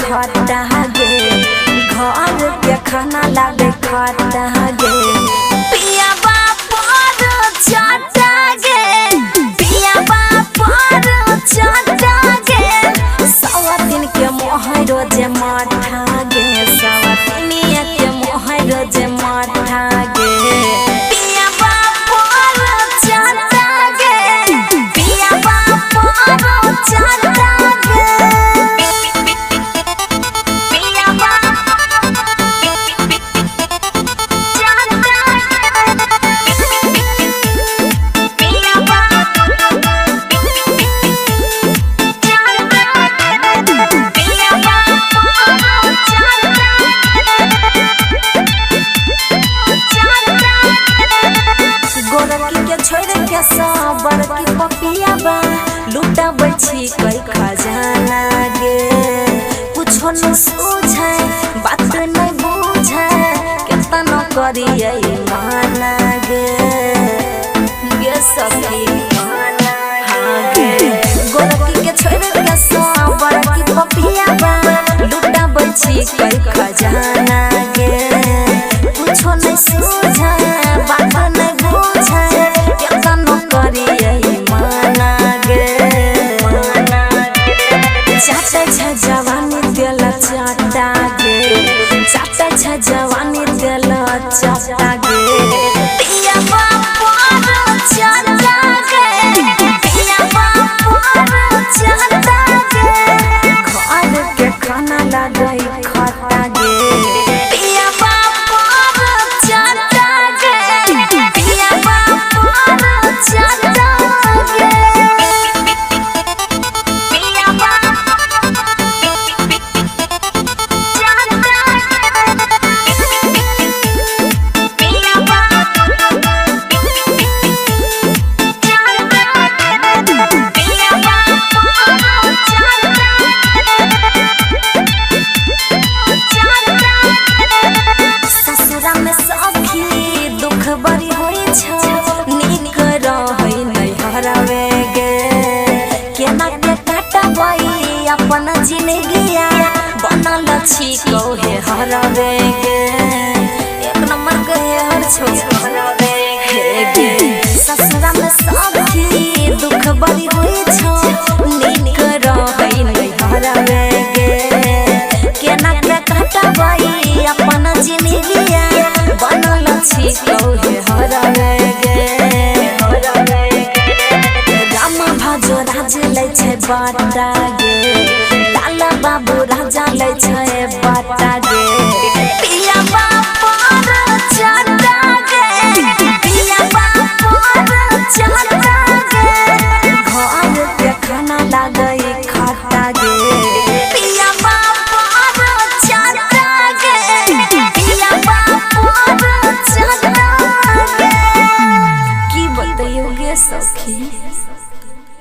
खाता गे घर के खाना लागे खाता गे पिया बापर चाटा गे पिया बापर चाटा गे सवा दिन के मोहरो जे माथा गे सवा दिन के मोहरो जे माथा गे पिया बापर चाटा गे पिया बापर चाटा साबर की पपिया बा लूटा बची कई खजाना गे कुछो न सूझे बात नहीं बुझे कितना करिए माना गे गे सखी हाँ गे गोरकी के छोड़ के साबर की पपिया बा लूटा बची कई खजाना गे कुछो नहीं सूझे बात नहीं बुझे जवानी दिल चाटा गे चाटा छ जवानी दिल चाटा गे पिया बापर चाटा गे पिया बापर चाटा गे घर के खाना लागे खाता गे पिया बापर चाटा गे पिया बापर चाटा गे बड़ी होई छ नीक रहै नै हरावे गे केना के काटबै अपन जिंदगिया बनल छी कहे हरावे गे एक नंबर के हर छो हरावे गे ससुरा में सखी दुख बड़ी होई छ नीक रहै नै हरावे गे केना के काटबै अपन जिंदगिया बनल छी कहे हरावे गे राम भाजो राज लै छै बाटा गे लाला बाबू राजा लै छै बाटा गे पिया बापर चाटा गे पिया बापर चाटा गे घर के खाना लागे खाता गे पिया बापर